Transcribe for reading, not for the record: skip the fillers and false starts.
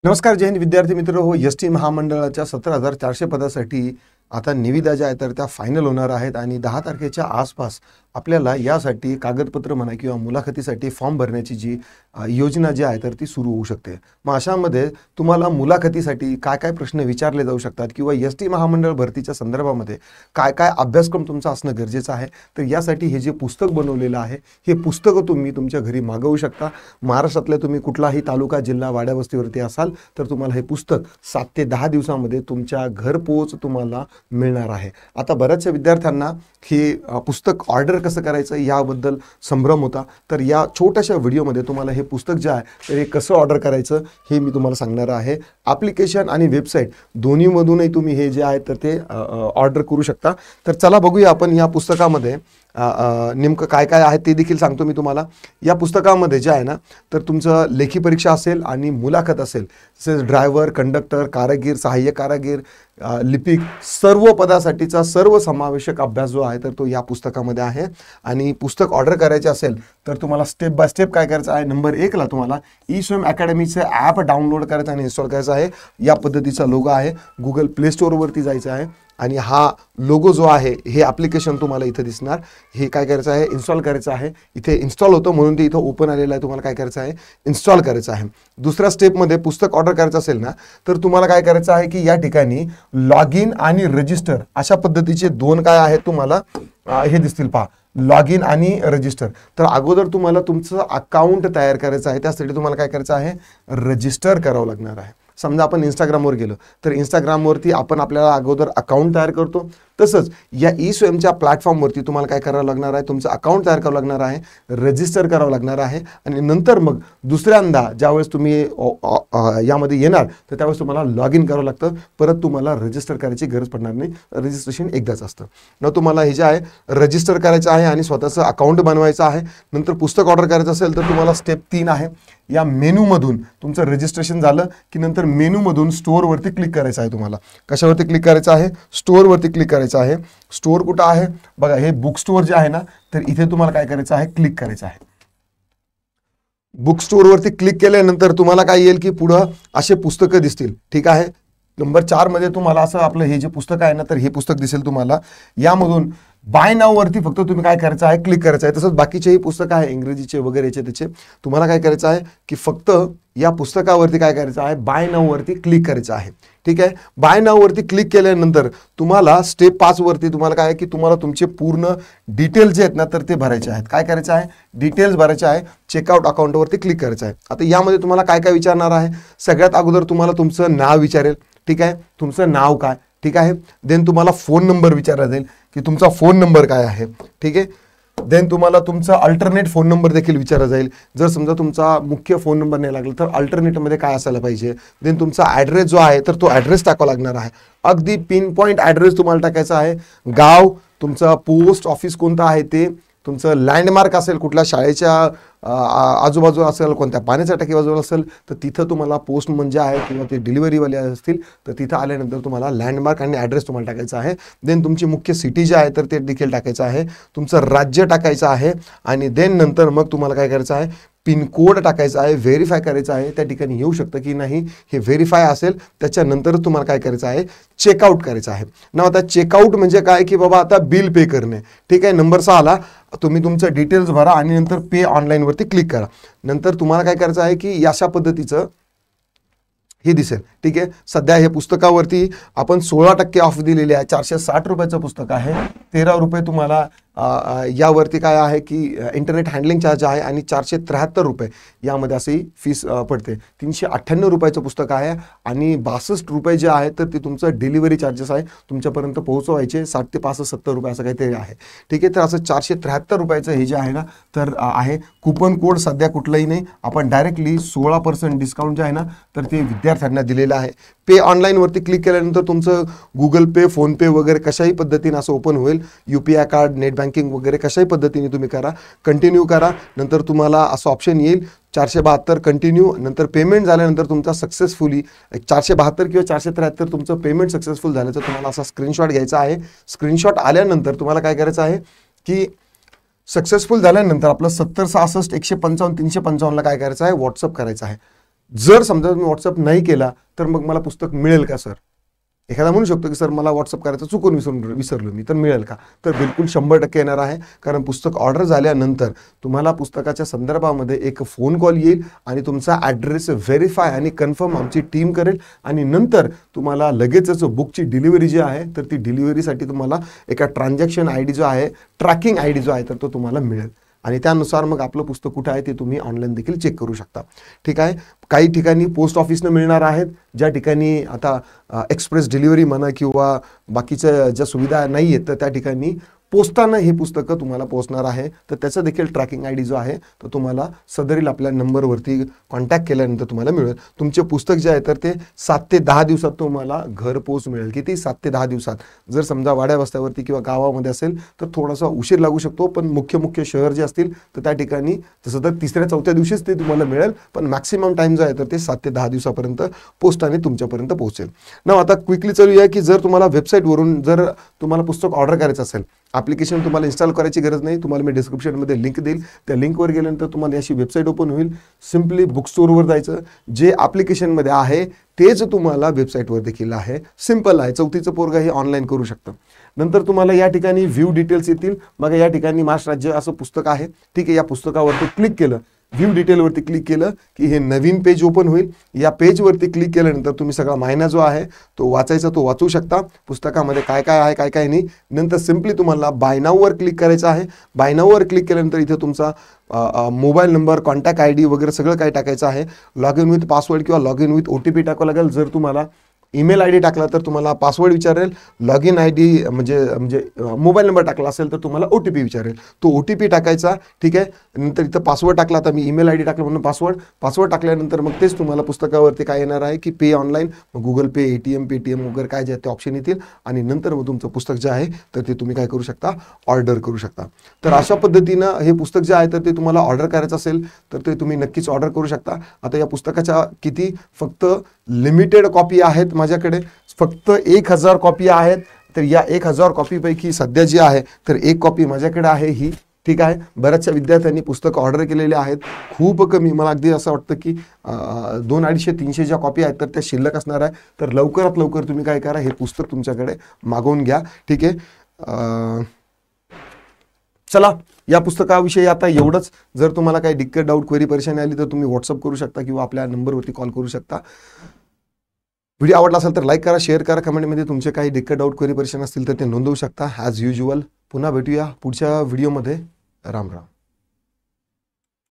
नमस्कार जय हिंद विद्यार्थी मित्र हो. एस.टी. महामंडळाच्या 17,400 पदासाठी आता निविदा ज्या आहेत तर त्या फायनल होणार आहेत आणि 10 तारखेच्या आसपास आपल्याला यासाठी कागदपत्र म्हणा किंवा मुलाखतीसाठी फॉर्म भरण्याची जी योजना जी आहे तर ती सुरू होऊ शकते. मग अशामध्ये तुम्हाला मुलाखतीसाठी काय काय प्रश्न विचारले जाऊ शकतात किंवा एस.टी. महामंडळ भरतीच्या संदर्भामध्ये काय काय अभ्यासक्रम तुमचा असणं गरजेचं आहे, तर यासाठी हे जे पुस्तक बनवलेलं आहे हे पुस्तकं तुम्ही तुमच्या घरी मागवू शकता. महाराष्ट्रातल्या तुम्ही कुठलाही तालुका जिल्हा वाड्यावस्तीवरती असाल तर तुम्हाला हे पुस्तक 7 ते 10 दिवसामध्ये तुमच्या घरपोच तुम्हाला मिळणार आहे. आता बऱ्याचशा विद्यार्थ्यांना हे पुस्तक ऑर्डर कसं करायचं याबद्दल संभ्रम होता, तर या छोट्याशा व्हिडिओमध्ये तुम्हाला हे पुस्तक जे आहे तर हे कसं ऑर्डर करायचं हे मी तुम्हाला सांगणार आहे. ॲप्लिकेशन आणि वेबसाईट दोन्हीमधूनही तुम्ही हे जे आहे तर ते ऑर्डर करू शकता. तर चला बघूया आपण या पुस्तकामध्ये नेमकं काय काय आहे ते देखील सांगतो मी तुम्हाला. या पुस्तकामध्ये जे आहे ना तर तुमचं लेखी परीक्षा असेल आणि मुलाखत असेल, तसेच ड्रायव्हर, कंडक्टर, कारागीर, सहाय्यक कारागीर, लिपिक सर्व पदासाठीचा सर्व समावेशक अभ्यास जो आहे तर तो या पुस्तकामध्ये आहे. आणि पुस्तक ऑर्डर करायचे असेल तर तुम्हाला स्टेप बाय स्टेप काय करायचं आहे. नंबर 1 ला तुम्हाला ई-स्वयं अकॅडमीचं ॲप डाउनलोड करायचं आणि इन्स्टॉल करायचं आहे. या पद्धतीचा लोगो आहे. गुगल प्ले स्टोअरवरती जायचं आहे आणि हा लोगो जो आहे हे ॲप्लिकेशन तुम्हाला इथं दिसणार. हे काय करायचं आहे, इन्स्टॉल करायचं आहे. इथे इन्स्टॉल होतं म्हणून ते इथं ओपन आलेलं आहे. तुम्हाला काय करायचं आहे, इन्स्टॉल करायचं आहे. दुसऱ्या स्टेपमध्ये पुस्तक ऑर्डर करायचं असेल ना तर तुम्हाला काय करायचं आहे की या ठिकाणी लॉग इन आणि रजिस्टर अशा पद्धतीचे दोन काय आहेत तुम्हाला हे दिसतील पहा, लॉग इन आणि रजिस्टर. तर अगोदर तुम्हाला तुमचं अकाउंट तयार करायचं आहे. त्यासाठी तुम्हाला काय करायचं आहे, रजिस्टर करावं लागणार आहे. समजा आपण इंस्टाग्रामवर गेलो तर इंस्टाग्रामवरती आपण आपल्याला अगोदर अकाउंट तयार करतो. तसंच या ई-स्वयंच्या प्लॅटफॉर्मवरती तुम्हाला काय करावं लागणार आहे, तुमचं अकाउंट तयार करावं लागणार आहे, रजिस्टर करावं लागणार आहे. आणि नंतर मग दुसऱ्यांदा ज्यावेळेस तुम्ही यामध्ये येणार तर त्यावेळेस तुम्हाला लॉग इन करावं लागतं. परत तुम्हाला रजिस्टर करायची गरज पडणार नाही. रजिस्ट्रेशन एकदाच असतं. न तुम्हाला हे जे आहे रजिस्टर करायचं आहे आणि स्वतःचं अकाउंट बनवायचं आहे. नंतर पुस्तक ऑर्डर करायचं असेल तर तुम्हाला स्टेप 3 आहे. या मेनूमधून तुमचं रजिस्ट्रेशन झालं की नंतर मेनूमधून स्टोअरवरती क्लिक करायचं आहे. तुम्हाला कशावरती क्लिक करायचं आहे, स्टोअरवरती क्लिक करायचं आहे. स्टोअर कुठं आहे बघा, हे बुक स्टोअर जे आहे ना तर इथे तुम्हाला काय करायचं आहे, क्लिक करायचं आहे. बुक स्टोअरवरती क्लिक केल्यानंतर तुम्हाला काय येईल की पुढं असे पुस्तकं दिसतील. ठीक आहे. नंबर 4 मध्ये तुम्हाला असं आपलं हे जे पुस्तक आहे ना तर हे पुस्तक दिसेल तुम्हाला. यामधून बाय नाव वरती फक्त तुम्ही काय करायचं आहे, क्लिक करायचं आहे. तसंच बाकीचेही पुस्तक आहे इंग्रजीचे वगैरेचे त्याचे तुम्हाला काय करायचं आहे की फक्त या पुस्तकावरती काय करायचं आहे, बाय नाव वरती क्लिक करायचं आहे. ठीक आहे. बाय नाव वरती क्लिक केल्यानंतर तुम्हाला स्टेप 5 वरती तुम्हाला काय आहे की तुम्हाला तुमचे पूर्ण डिटेल्स जे आहेत ना तर ते भरायचे आहेत. काय करायचं आहे, डिटेल्स भरायचे आहे. चेकआउट अकाउंटवरती क्लिक करायचं आहे. आता यामध्ये तुम्हाला काय काय विचारणार आहे, सगळ्यात अगोदर तुम्हाला तुमचं नाव विचारेल. ठीक आहे, तुमचं नाव काय. ठीक आहे. देन तुम्हाला फोन नंबर विचारला जाईल की तुमचा फोन नंबर काय आहे. ठीक आहे. देन तुम्हाला तुमचा अल्टरनेट फोन नंबर देखील विचारला जाईल. जर समजा तुमचा मुख्य फोन नंबर नाही लागला तर अल्टरनेटमध्ये काय असायला पाहिजे. देन तुमचा ॲड्रेस जो आहे तर तो ॲड्रेस टाकावा लागणार आहे. अगदी पिन पॉईंट ॲड्रेस तुम्हाला टाकायचा आहे. गाव, तुमचा पोस्ट ऑफिस कोणतं आहे ते, तुमचं लँडमार्क असेल कुठल्या शाळेच्या आजूबाजूला असेल, कोणत्या पाण्याच्या टाकी बाजूला असेल तर तिथं तुम्हाला पोस्ट म्हणजे आहे किंवा ते डिलिव्हरीवाले असतील तर तिथं आल्यानंतर तुम्हाला लँडमार्क आणि ॲड्रेस तुम्हाला टाकायचा आहे. देन तुमची मुख्य सिटी जे आहे तर ते देखील टाकायचं आहे. तुमचं राज्य टाकायचं आहे. आणि देन नंतर मग तुम्हाला काय करायचं आहे, पिनकोड टाकायचा आहे, व्हेरीफाय करायचं आहे. त्या ठिकाणी येऊ शकतं की नाही हे व्हेरीफाय असेल त्याच्यानंतर तुम्हाला काय करायचं आहे, चेकआउट करायचं आहे. ना आता चेकआउट म्हणजे काय की बाबा आता बिल पे करणे. ठीक आहे. नंबर 6 ला तुम्ही तुमचं डिटेल्स भरा आणि नंतर पे ऑनलाईनवरती क्लिक करा. नंतर तुम्हाला काय करायचं आहे की अशा पद्धतीचं हे दिसेल. ठीक आहे. सध्या हे पुस्तकावरती आपण 16% ऑफ दिलेली आहे. 460 रुपयाचं पुस्तक आहे. 13 रुपये तुम्हाला यावरती काय आहे की इंटरनेट हँडलिंग चार्ज आहे आणि 473 रुपये यामध्ये अशी फीस पडते. 398 रुपयाचं पुस्तक आहे आणि 62 रुपये जे आहे तर ते तुमचं डिलिव्हरी चार्जेस आहे. तुमच्यापर्यंत पोहोचवायचे 60 ते 65-70 रुपये असं काहीतरी आहे. ठीक आहे. तर असं 473 रुपयाचं हे जे आहे ना तर आहे. कुपन कोड सध्या कुठलाही नाही. आपण डायरेक्टली 16% डिस्काउंट जे आहे ना तर ते विद्यार्थ्यांना दिलेलं आहे. पे ऑनलाईनवरती क्लिक केल्यानंतर तुमचं गुगल पे, फोनपे वगैरे कशाही पद्धतीने असं ओपन होईल. UPI कार्ड, नेट बँकिंग वगैरे कशाही पद्धतीने तुम्ही करा. कंटिन्यू करा. नंतर तुम्हाला असं ऑप्शन येईल 472 कंटिन्यू. नंतर पेमेंट झाल्यानंतर तुमचा सक्सेसफुली 472 किंवा 473 तुमचं पेमेंट सक्सेसफुल झाल्याचं तुम्हाला असा स्क्रीनशॉट घ्यायचा आहे. स्क्रीनशॉट आल्यानंतर तुम्हाला काय करायचं आहे की सक्सेसफुल झाल्यानंतर आपलं 70 66 155 355 ला काय करायचं आहे, व्हॉट्सअप करायचं आहे. जर समजा तुम्ही व्हॉट्सअप नाही केला तर मग मला पुस्तक मिळेल का सर? एखादा म्हणू शकतो की सर मला व्हॉट्सअप करायचं चुकून विसरलो मी, तर मिळेल का? तर बिलकुल 100% येणार आहे. कारण पुस्तक ऑर्डर झाल्यानंतर तुम्हाला पुस्तकाच्या संदर्भामध्ये एक फोन कॉल येईल आणि तुमचा ॲड्रेस व्हेरीफाय आणि कन्फर्म आमची टीम करेल आणि नंतर तुम्हाला लगेचच बुकची डिलिव्हरी जी आहे तर ती डिलिव्हरीसाठी तुम्हाला एका ट्रान्झॅक्शन आय डी जो आहे, ट्रॅकिंग आय डी जो आहे तर तो तुम्हाला मिळेल आणि त्यानुसार मग आपलं पुस्तक कुठं आहे ते तुम्ही ऑनलाईन देखील चेक करू शकता. ठीक आहे. काही ठिकाणी पोस्ट ऑफिसनं मिळणार आहेत, ज्या ठिकाणी आता एक्सप्रेस डिलिव्हरी म्हणा किंवा बाकीच्या ज्या सुविधा नाही आहेत तर त्या ठिकाणी पोस्टानं हे पुस्तकं तुम्हाला पोहोचणार आहे. तर त्याचा देखील ट्रॅकिंग आय डी जो आहे तो तुम्हाला सदरील आपल्या नंबरवरती कॉन्टॅक्ट केल्यानंतर तुम्हाला मिळेल. तुमचे पुस्तक जे आहे तर ते 7 ते 10 दिवसात तुम्हाला घरपोच मिळेल. किती? 7 ते 10 दिवसात. जर समजा वाड्या वस्त्यावरती किंवा गावामध्ये असेल तर थोडासा उशीर लागू शकतो, पण मुख्य शहर जे असतील तर त्या ठिकाणी तसं तर 3ऱ्या-4थ्या दिवशीच ते तुम्हाला मिळेल, पण मॅक्सिमम टाइम जो आहे तर ते 7 ते 10 दिवसापर्यंत पोस्टाने तुमच्यापर्यंत पोहोचेल. ना आता क्विकली चालूया की जर तुम्हाला वेबसाईटवरून जर तुम्हाला पुस्तक ऑर्डर करायचं असेल, ॲप्लिकेशन तुम्हाला इन्स्टॉल करायची गरज नाही. तुम्हाला मी डिस्क्रिप्शनमध्ये लिंक देईल, त्या लिंकवर गेल्यानंतर तुम्हाला अशी वेबसाईट ओपन होईल. सिम्पली बुक स्टोअरवर जायचं, जे ॲप्लिकेशनमध्ये आहे तेच तुम्हाला वेबसाईटवर देखील आहे. सिम्पल आहे, 4थीचं पोरगा हे ऑनलाईन करू शकतं. नंतर तुम्हाला या ठिकाणी व्ह्यू डिटेल्स येतील. मग या ठिकाणी महाराष्ट्र राज्य असं पुस्तक आहे, ठीक आहे. या पुस्तकावरती क्लिक केलं, व्ह्यू डिटेलवरती क्लिक केलं की हे नवीन पेज ओपन होईल. या पेजवरती क्लिक केल्यानंतर तुम्ही सगळा महिना जो आहे तो वाचायचा, तो वाचू शकता. पुस्तकामध्ये काय काय आहे काय काय नाही. नंतर सिम्पली तुम्हाला बाय नाऊवर क्लिक करायचं आहे. बाय नाऊवर क्लिक केल्यानंतर इथे तुमचा mobile number, contact I D वगैरे सगळं काय टाकायचं आहे. लॉग इन विथ पासवर्ड किंवा लॉग इन विथ OTP टाकावं लागेल. जर तुम्हाला ईमेल आय डी टाकला तर तुम्हाला पासवर्ड विचारेल. लॉग इन आय डी म्हणजे मोबाईल नंबर टाकला असेल तर तुम्हाला OTP विचारेल. तो OTP टाकायचा, ठीक आहे. नंतर इथं पासवर्ड टाकला, आता मी ईमेल आय डी टाकला म्हणून पासवर्ड टाकल्यानंतर मग तेच तुम्हाला पुस्तकावरती काय येणार आहे की पे ऑनलाईन, गुगल पे, ATM, पेटीएम वगैरे काय जे ते ऑप्शन येतील आणि नंतर मग तुमचं पुस्तक जे आहे तर ते तुम्ही काय करू शकता, ऑर्डर करू शकता. तर अशा पद्धतीनं हे पुस्तक जे आहे तर ते तुम्हाला ऑर्डर करायचं असेल तर ते तुम्ही नक्कीच ऑर्डर करू शकता. आता या पुस्तकाच्या किती फक्त लिमिटेड कॉपी आहेत माझ्याकडे, फक्त 1000 कॉपी आहेत. तर या 1000 कॉपीपैकी सध्या जी आहे तर 1 कॉपी माझ्याकडे आहे ही, ठीक आहे. बऱ्याचशा विद्यार्थ्यांनी पुस्तकं ऑर्डर केलेले आहेत, खूप कमी. मला अगदी असं वाटतं की 200-250-300 ज्या कॉपी आहेत तर त्या शिल्लक असणार आहे. तर लवकरात लवकर तुम्ही काय करा, हे पुस्तक तुमच्याकडे मागवून घ्या, ठीक आहे. चला, या पुस्तकाविषयी आता एवढंच. जर तुम्हाला काही दिक्कत, डाऊट, क्वेरी, परेशानी आली तर तुम्ही व्हॉट्सअप करू शकता किंवा आपल्या नंबरवरती कॉल करू शकता. व्हिडिओ आवडला असेल तर लाईक करा, शेअर करा, कमेंटमध्ये तुमचे काही दिक्कत, डाऊट, क्वेरी, परेशानी असतील तर ते नोंदवू शकता. ॲज युज्युअल पुन्हा भेटूया पुढच्या व्हिडिओमध्ये. राम राम.